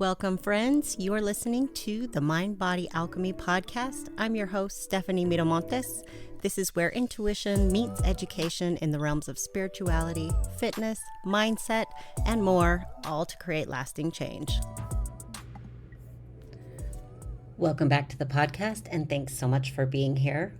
Welcome, friends. You are listening to the Mind Body Alchemy podcast. I'm your host, Stephanie Miramontes. This is where intuition meets education in the realms of spirituality, fitness, mindset, and more, all to create lasting change. Welcome back to the podcast, and thanks so much for being here.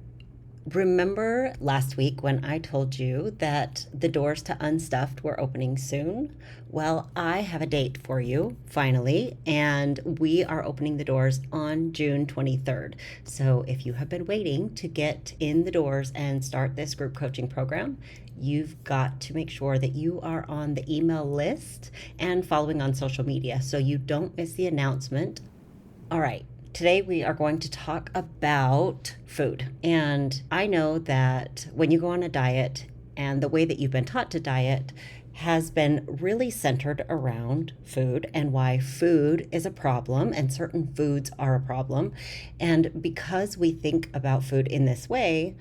Remember last week when I told you that the doors to Unstuffed were opening soon? Well, I have a date for you, finally, and we are opening the doors on June 23rd. So if you have been waiting to get in the doors and start this group coaching program, you've got to make sure that you are on the email list and following on social media so you don't miss the announcement. All right. Today we are going to talk about food. And I know that when you go on a diet and the way that you've been taught to diet has been really centered around food and why food is a problem and certain foods are a problem. And because we think about food in this way,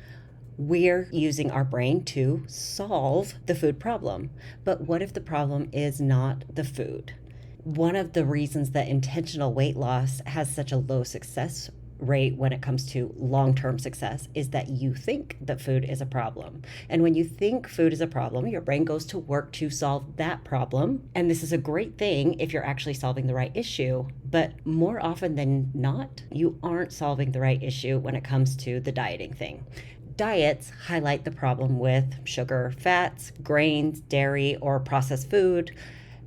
we're using our brain to solve the food problem. But what if the problem is not the food? One of the reasons that intentional weight loss has such a low success rate when it comes to long-term success is that you think that food is a problem. And when you think food is a problem, your brain goes to work to solve that problem. And this is a great thing if you're actually solving the right issue. But more often than not, you aren't solving the right issue when it comes to the dieting thing. Diets highlight the problem with sugar, fats, grains, dairy, or processed food.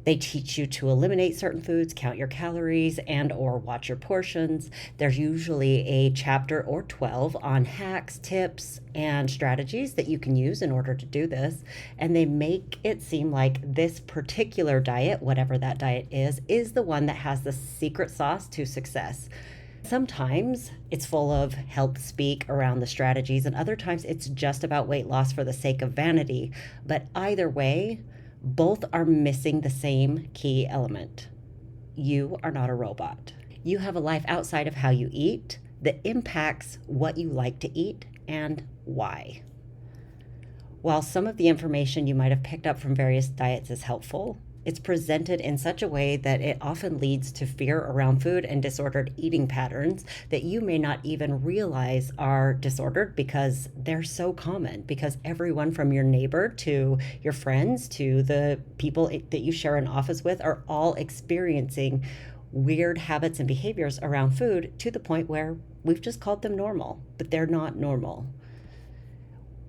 They teach you to eliminate certain foods, count your calories, and or watch your portions. There's usually a chapter or 12 on hacks, tips, and strategies that you can use in order to do this. And they make it seem like this particular diet, whatever that diet is the one that has the secret sauce to success. Sometimes it's full of health speak around the strategies, and other times it's just about weight loss for the sake of vanity. But either way, both are missing the same key element. You are not a robot. You have a life outside of how you eat that impacts what you like to eat and why. While some of the information you might have picked up from various diets is helpful, it's presented in such a way that it often leads to fear around food and disordered eating patterns that you may not even realize are disordered because they're so common, because everyone from your neighbor to your friends to the people that you share an office with are all experiencing weird habits and behaviors around food to the point where we've just called them normal, but they're not normal.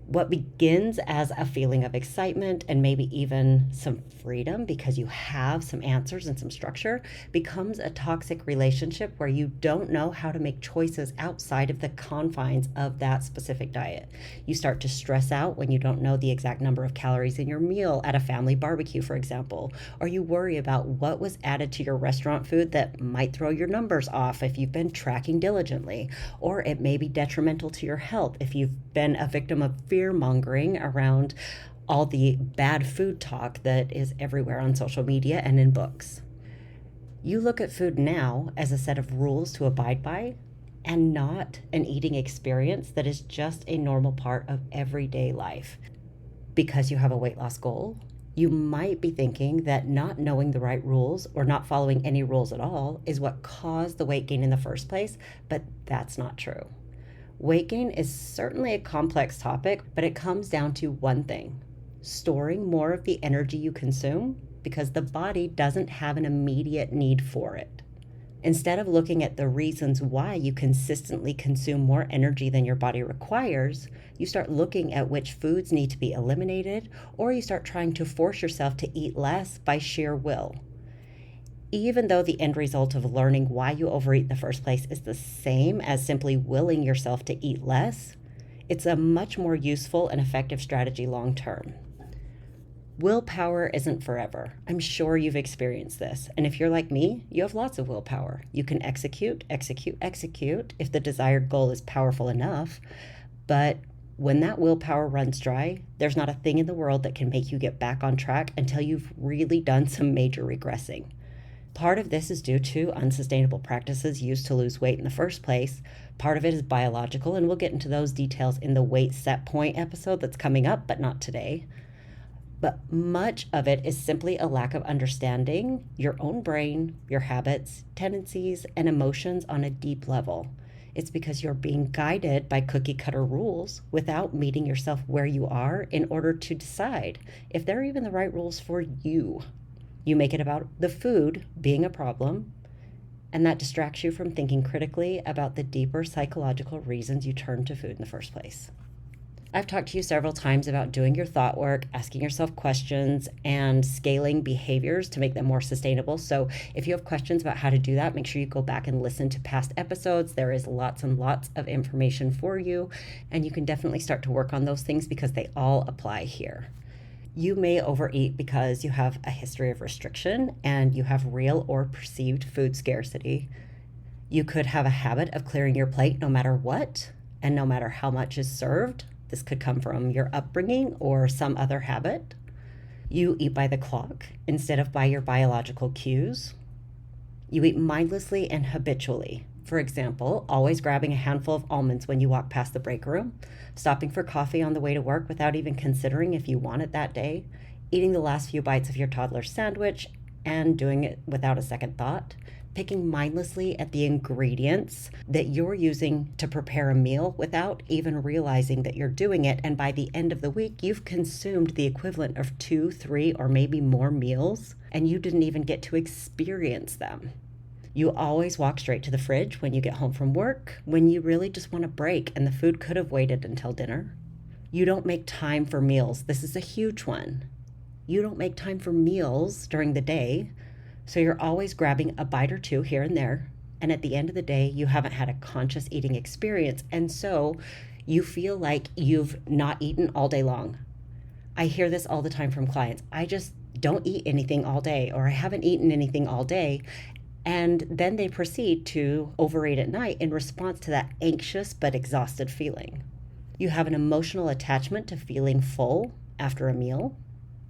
What begins as a feeling of excitement and maybe even some freedom because you have some answers and some structure becomes a toxic relationship where you don't know how to make choices outside of the confines of that specific diet. You start to stress out when you don't know the exact number of calories in your meal at a family barbecue, for example, or you worry about what was added to your restaurant food that might throw your numbers off if you've been tracking diligently, or it may be detrimental to your health if you've been a victim of fear-mongering around all the bad food talk that is everywhere on social media and in books. You look at food now as a set of rules to abide by and not an eating experience that is just a normal part of everyday life. Because you have a weight loss goal, you might be thinking that not knowing the right rules or not following any rules at all is what caused the weight gain in the first place, but that's not true. Weight gain is certainly a complex topic, but it comes down to one thing: storing more of the energy you consume because the body doesn't have an immediate need for it. Instead of looking at the reasons why you consistently consume more energy than your body requires, you start looking at which foods need to be eliminated, or you start trying to force yourself to eat less by sheer will. Even though the end result of learning why you overeat in the first place is the same as simply willing yourself to eat less, it's a much more useful and effective strategy long term. Willpower isn't forever. I'm sure you've experienced this. And if you're like me, you have lots of willpower. You can execute if the desired goal is powerful enough. But when that willpower runs dry, there's not a thing in the world that can make you get back on track until you've really done some major regressing. Part of this is due to unsustainable practices used to lose weight in the first place. Part of it is biological, and we'll get into those details in the weight set point episode that's coming up, but not today. But much of it is simply a lack of understanding your own brain, your habits, tendencies, and emotions on a deep level. It's because you're being guided by cookie cutter rules without meeting yourself where you are in order to decide if they're even the right rules for you. You make it about the food being a problem, and that distracts you from thinking critically about the deeper psychological reasons you turn to food in the first place. I've talked to you several times about doing your thought work, asking yourself questions, and scaling behaviors to make them more sustainable. So if you have questions about how to do that, make sure you go back and listen to past episodes. There is lots and lots of information for you, and you can definitely start to work on those things because they all apply here. You may overeat because you have a history of restriction and you have real or perceived food scarcity. You could have a habit of clearing your plate no matter what and no matter how much is served. This could come from your upbringing or some other habit. You eat by the clock instead of by your biological cues. You eat mindlessly and habitually. For example, always grabbing a handful of almonds when you walk past the break room, stopping for coffee on the way to work without even considering if you want it that day, eating the last few bites of your toddler's sandwich and doing it without a second thought, picking mindlessly at the ingredients that you're using to prepare a meal without even realizing that you're doing it. And by the end of the week, you've consumed the equivalent of 2, 3, or maybe more meals, and you didn't even get to experience them. You always walk straight to the fridge when you get home from work, when you really just want a break and the food could have waited until dinner. You don't make time for meals. This is a huge one. You don't make time for meals during the day, so you're always grabbing a bite or two here and there, and at the end of the day, you haven't had a conscious eating experience, and so you feel like you've not eaten all day long. I hear this all the time from clients. I just don't eat anything all day, or I haven't eaten anything all day, and then they proceed to overeat at night in response to that anxious but exhausted feeling. You have an emotional attachment to feeling full after a meal.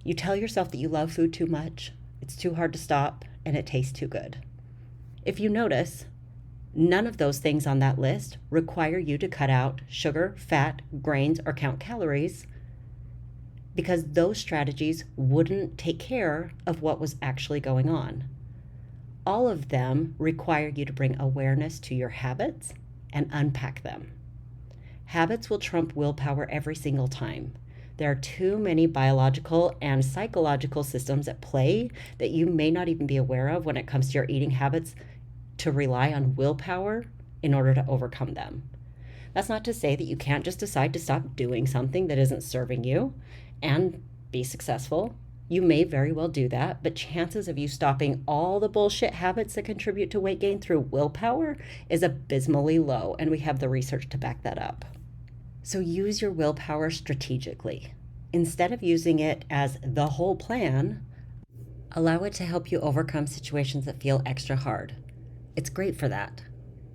You tell yourself that you love food too much, it's too hard to stop, and it tastes too good. If you notice, none of those things on that list require you to cut out sugar, fat, grains, or count calories, because those strategies wouldn't take care of what was actually going on. All of them require you to bring awareness to your habits and unpack them. Habits will trump willpower every single time. There are too many biological and psychological systems at play that you may not even be aware of when it comes to your eating habits to rely on willpower in order to overcome them. That's not to say that you can't just decide to stop doing something that isn't serving you and be successful. You may very well do that, but chances of you stopping all the bullshit habits that contribute to weight gain through willpower is abysmally low, and we have the research to back that up. So use your willpower strategically. Instead of using it as the whole plan, allow it to help you overcome situations that feel extra hard. It's great for that.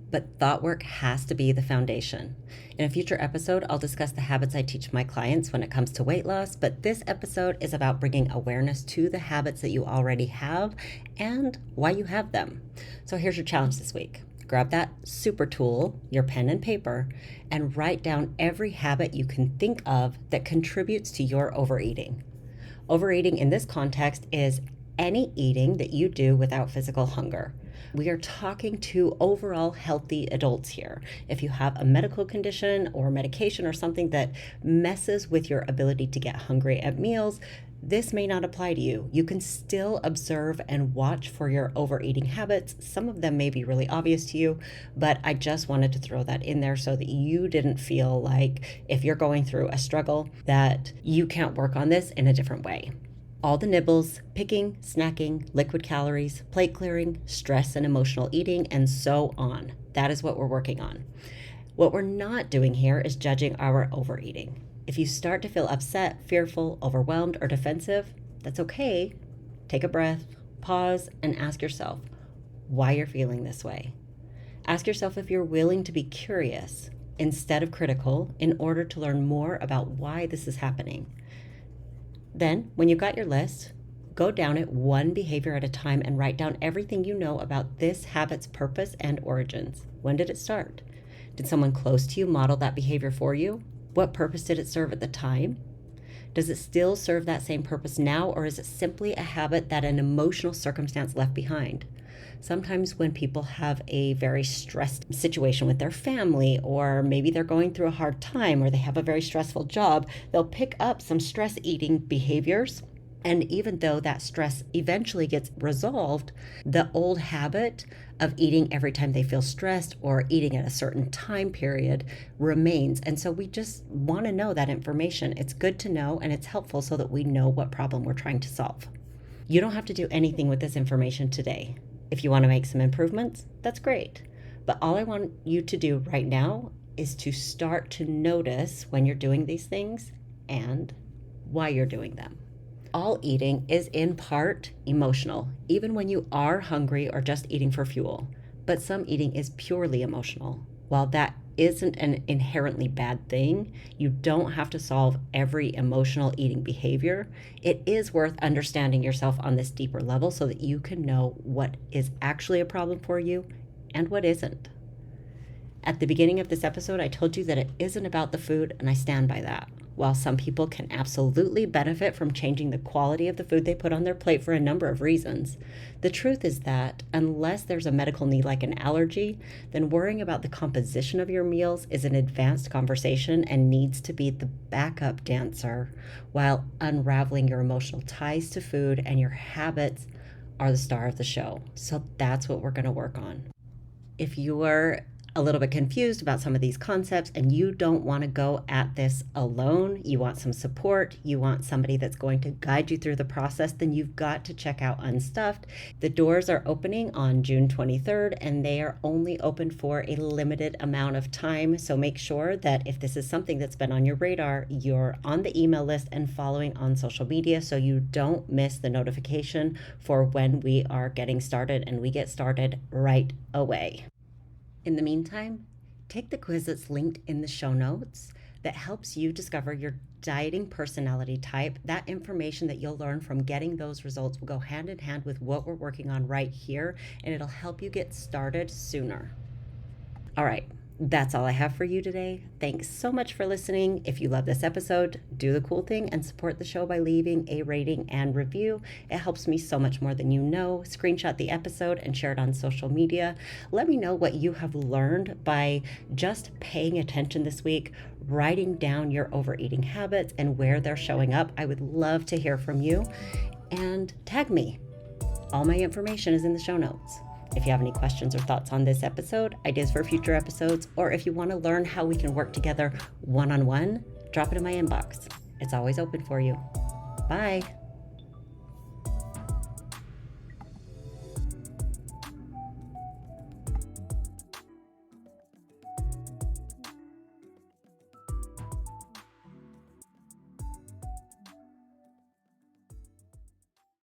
But thought work has to be the foundation. In a future episode, I'll discuss the habits I teach my clients when it comes to weight loss, but this episode is about bringing awareness to the habits that you already have and why you have them. So here's your challenge this week. Grab that super tool, your pen and paper, and write down every habit you can think of that contributes to your overeating. Overeating in this context is any eating that you do without physical hunger. We are talking to overall healthy adults here. If you have a medical condition or medication or something that messes with your ability to get hungry at meals, this may not apply to you. You can still observe and watch for your overeating habits. Some of them may be really obvious to you, but I just wanted to throw that in there so that you didn't feel like if you're going through a struggle that you can't work on this in a different way. All the nibbles, picking, snacking, liquid calories, plate clearing, stress and emotional eating, and so on. That is what we're working on. What we're not doing here is judging our overeating. If you start to feel upset, fearful, overwhelmed, or defensive, that's okay. Take a breath, pause, and ask yourself why you're feeling this way. Ask yourself if you're willing to be curious instead of critical in order to learn more about why this is happening. Then, when you've got your list, go down it one behavior at a time and write down everything you know about this habit's purpose and origins. When did it start? Did someone close to you model that behavior for you? What purpose did it serve at the time? Does it still serve that same purpose now, or is it simply a habit that an emotional circumstance left behind? Sometimes when people have a very stressed situation with their family, or maybe they're going through a hard time, or they have a very stressful job, they'll pick up some stress eating behaviors. And even though that stress eventually gets resolved, the old habit of eating every time they feel stressed or eating at a certain time period remains. And so we just want to know that information. It's good to know, and it's helpful so that we know what problem we're trying to solve. You don't have to do anything with this information today. If you want to make some improvements, that's great. But all I want you to do right now is to start to notice when you're doing these things and why you're doing them. All eating is in part emotional, even when you are hungry or just eating for fuel. But some eating is purely emotional. While that isn't an inherently bad thing, you don't have to solve every emotional eating behavior. It is worth understanding yourself on this deeper level so that you can know what is actually a problem for you and what isn't. At the beginning of this episode, I told you that it isn't about the food, and I stand by that. While some people can absolutely benefit from changing the quality of the food they put on their plate for a number of reasons, the truth is that unless there's a medical need like an allergy, then worrying about the composition of your meals is an advanced conversation and needs to be the backup dancer, while unraveling your emotional ties to food and your habits are the star of the show. So that's what we're going to work on. If you are a little bit confused about some of these concepts and you don't want to go at this alone, you want some support, you want somebody that's going to guide you through the process, then you've got to check out Unstuffed. The doors are opening on June 23rd, and they are only open for a limited amount of time. So make sure that if this is something that's been on your radar, you're on the email list and following on social media so you don't miss the notification for when we are getting started, and we get started right away. In the meantime, take the quiz that's linked in the show notes that helps you discover your dieting personality type. That information that you'll learn from getting those results will go hand in hand with what we're working on right here, and it'll help you get started sooner. All right, that's all I have for you today. Thanks so much for listening. If you love this episode, do the cool thing and support the show by leaving a rating and review. It helps me so much more than you know. Screenshot the episode and share it on social media. Let me know what you have learned by just paying attention this week, writing down your overeating habits and where they're showing up. I would love to hear from you, and tag me. All my information is in the show notes. If you have any questions or thoughts on this episode, ideas for future episodes, or if you want to learn how we can work together one-on-one, drop it in my inbox. It's always open for you. Bye.